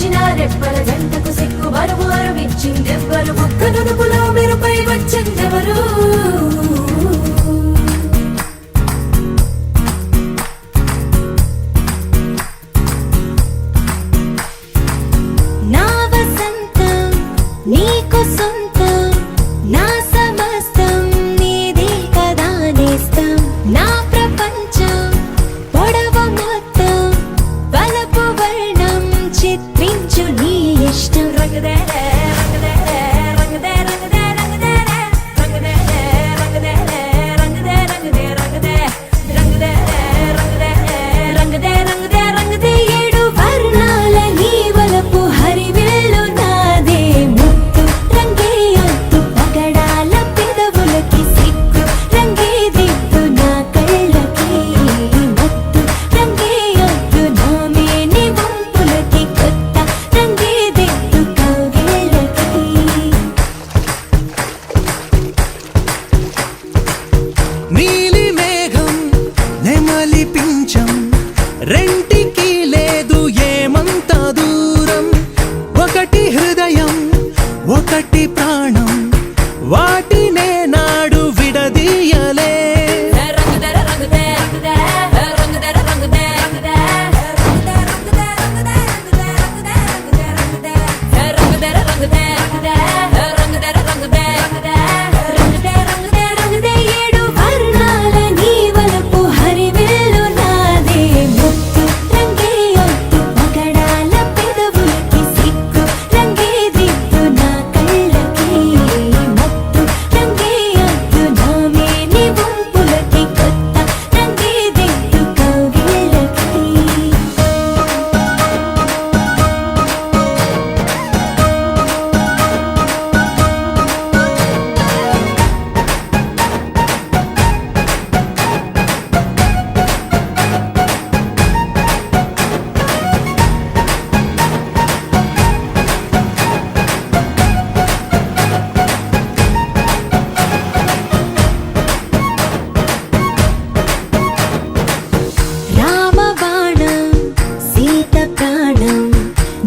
వచ్చిన రెప్పల జంటకు సిక్కు బరువు అరవిచ్చిందెవ్వరు ఒక్క నునుపులో మెరుపై వచ్చిందెవరు నీకు సొంతం నా సమస్తం నీదే కదా నేస్తం నా ప్రపంచం పొడవు మొత్తం వలపు వర్ణం చిత్రించు నీ ఇష్టం రంగదే రంగదే రంగదే రంగదే రంగదే రంగదే రంగదే రంగదే రంగదే రంగదే రంగదే రంగదే రంగదే రంగదే ఏడు వర్ణాల నీ వలపు హరివేలు నాదే రెంటికి లేదు ఏమంత దూరం ఒకటి హృదయం ఒకటి ప్రాణం వాటినే నాడు విడదీయలే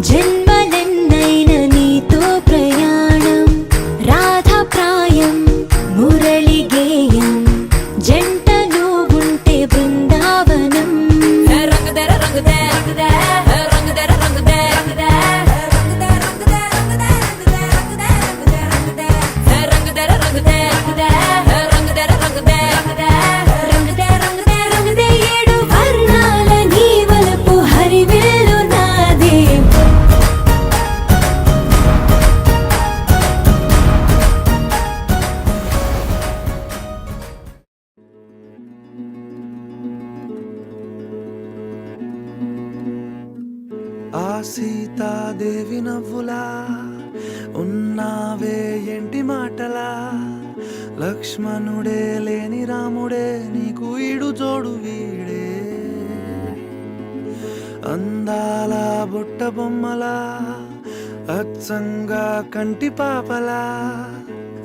జన్మలెన్నైన నీతో ప్రయాణం రాధా ప్రాయం మురళి గేయం జంటలో ఉంటే బృందావనం రంగదర రంగదే రంగదే రంగదర రంగదే రంగదే రంగదర రంగదే రంగదే రంగదర రంగదే రంగదే రంగదే రంగదే ఏడు వర్ణాల నీ వలపు హరివేలు నాదే ఆ సీతాదేవి నవ్వులా ఉన్నావే ఎంటి మాటలా లక్ష్మణుడే లేని రాముడే నీకు ఈడు జోడు వీడే అందాల బుట్ట బొమ్మలా అచ్చంగా కంటి పాపలా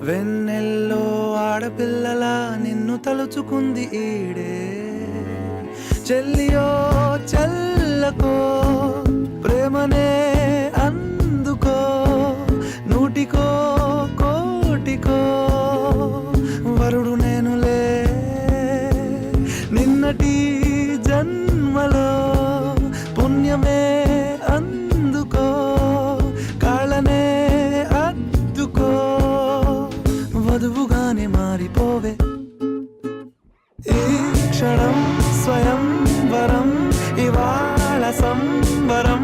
వెన్నెల్లో ఆడపిల్లలా నిన్ను తలుచుకుంది ఈడే చెల్లియో చల్లకో ప్రేమనే అందుకో నూటికో కోటికో వరుడు నేనులే నిన్నటి జన్మలో పుణ్యమే అందుకో కాళ్ళనే అద్దుకో వధువుగానే మారిపోవే ఈ క్షణం స్వయం వరం ఇవాళ సంబరం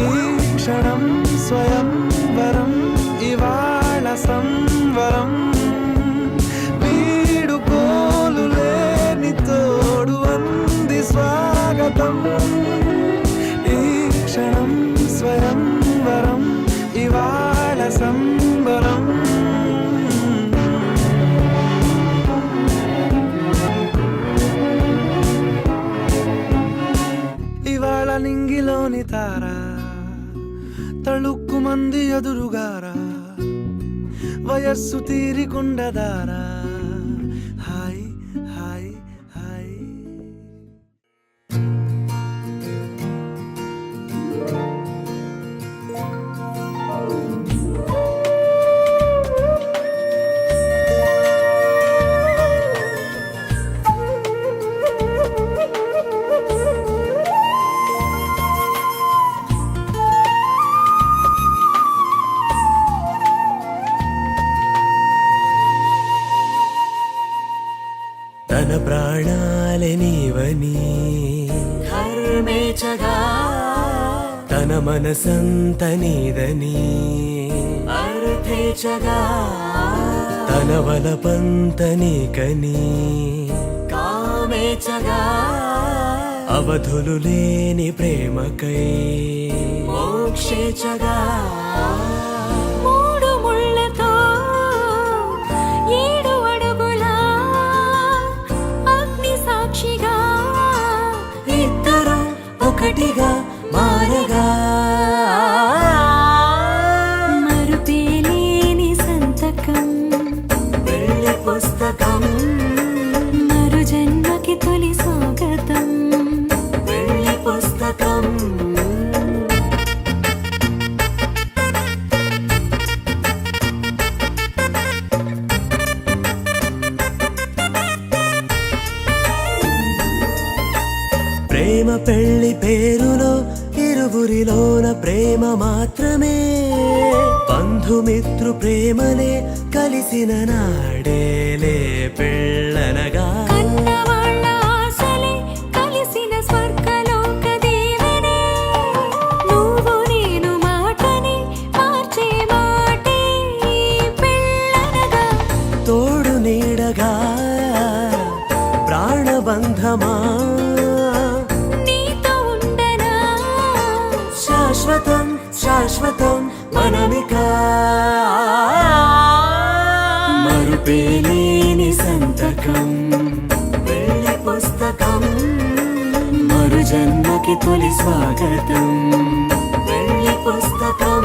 ఈ క్షణం స్వయం వరం ఇవాళ సంవరం వీడుకోలు లేని తోడు అంది స్వాగతం ఈ క్షణం స్వయం వరం ఇవాళ సంబరం ఇవాళ నింగిలోని తారా తళుక్కు మంది ఎదురుగారా వయస్సు తీరికుండదారా హాయ్ హాయ్ హాయ్ తన మనసంత నీదని అర్థేచగా తన వలపంత నీకని కామేచగా అవధులు లేని ప్రేమకై మోక్షేచగా మూడు ముళ్ళతో 7 అడుగుల అగ్ని సాక్షిగా ఇద్దరు ఒకటిగా మారగా మరుపేలేని సంతకం వెళ్ళి పుస్తకం మరు జన్మకి తొలి స్వాగతం వెళ్ళి పుస్తకం ప్రేమ పెళ్లి పేరులో ఇరువురిలోన ప్రేమ మాత్రమే బంధుమిత్రు ప్రేమలే కలిసిన నాడేలే పెళ్ళనగా కన్నవాళ్ళ ఆశలే కలిసిన స్వర్గలోక దీవెనే నువ్వు నేను మాటని మార్చే మాటే పెళ్ళనగా తోడు నీడగా ప్రాణబంధమా నీతో ఉండనా శాశ్వతం శాశ్వతం మనమిక మరుపేలేని సంతకం వెళ్ళి పుస్తకం మరు జన్మకి తొలి స్వాగతం వెళ్ళి పుస్తకం